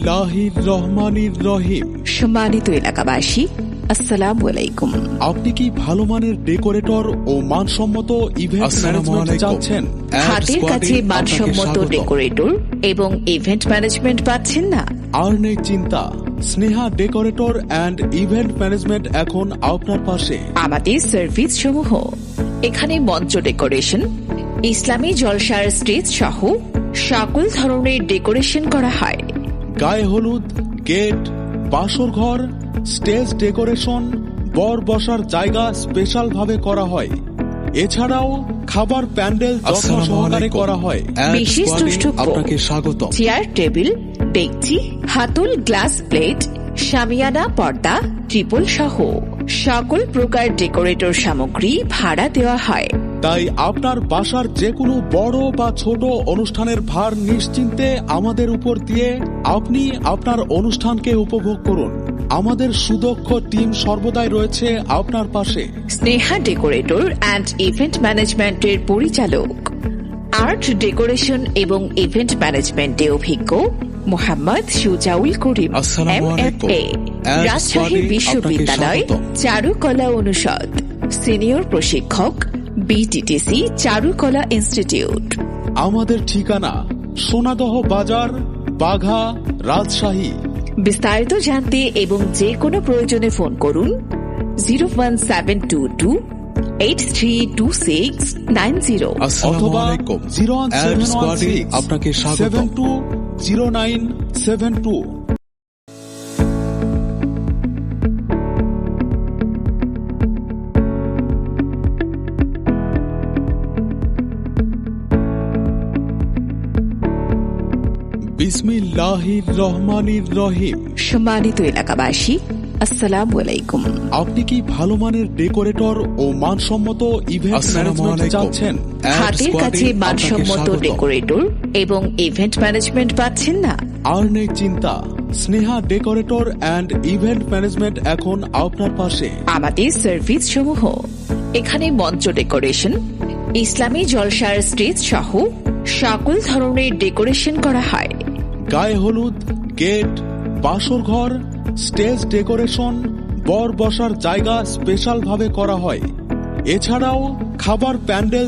বিসমিল্লাহির রহমানির রহিম। সম্মানিত এলাকাবাসী, আসসালামু আলাইকুম। আপনি কি ভালো মানের ডেকোরেটর ও মানসম্মত ইভেন্ট ম্যানেজমেন্ট চাচ্ছেন? হাতের কাছে মানসম্মত ডেকোরেটর এবং ইভেন্ট ম্যানেজমেন্ট পাচ্ছেন না? আর নেই চিন্তা, Sneha decorator and event management এখন আপনার পাশে। আমাদের সার্ভিস সমূহ এখানে মঞ্চ ডেকোরেশন, ইসলামী জলসার স্টেজ সহ সকল ধরনের ডেকোরেশন করা হয়। গায়ে হলুদ, গেট, বাসর ঘর, স্টেজ ডেকোরেশন, বর বসার জায়গা স্পেশাল ভাবে করা হয়। এছাড়াও খাবার প্যান্ডেল যত্ন সহকারে করা হয়। বিশেষ দ্রষ্টব্য, আপনাকে স্বাগত। চেয়ার, টেবিল, ডেকচি, হাতল, গ্লাস প্লেট, শামিয়ানা, পর্দা, ট্রিপল সহ সকল প্রকার ডেকোরেটর সামগ্রী ভাড়া দেওয়া হয়। তাই আপনার বাসার যে কোনো বড় বা ছোট অনুষ্ঠানের ভার নিশ্চিন্তে আমাদের উপর দিয়ে আপনি আপনার অনুষ্ঠানকে উপভোগ করুন। আমাদের সুদক্ষ টিম সর্বদাই রয়েছে আপনার পাশে। স্নেহা ডেকোরেটর অ্যান্ড ইভেন্ট ম্যানেজমেন্টের পরিচালক, আর্ট ডেকোরেশন এবং ইভেন্ট ম্যানেজমেন্টে অভিজ্ঞ মোহাম্মদ সুজাউল করিম, MFA, রাজশাহী বিশ্ববিদ্যালয় চারুকলা অনুষদ, সিনিয়র প্রশিক্ষক, BTTC চারুকলা ইনস্টিটিউট। আমাদের ঠিকানা সোনাদহ বাজার, বাঘা, রাজশাহী। বিস্তারিত জানতে এবং যে কোনো প্রয়োজনে ফোন করুন 01722 অথবা 01716 আপনাকে 720972। বিসমিল্লাহির রহমানির রহিম। সম্মানিত এলাকাবাসী, আসসালামু আলাইকুম। আপনি কি ভালো মানের ডেকোরেটর ও মানসম্মত ইভেন্ট ম্যানেজমেন্ট চাচ্ছেন? হাতের কাছে মানসম্মত ডেকোরেটর এবং ইভেন্ট ম্যানেজমেন্ট পাচ্ছেন না? আর নেই চিন্তা, Sneha decorator and event management এখন আপনার পাশে। আমাদের সার্ভিস সমূহ এখানে মঞ্চ ডেকোরেশন, ইসলামী জলসার স্টেজ সহ সকল ধরনের ডেকোরেশন করা হয়। গায়ে হলুদ, গেট, বাসর ঘর, স্টেজ ডেকোরেশন, বর বসার জায়গা স্পেশাল ভাবে করা হয়। এছাড়াও খাবার প্যান্ডেল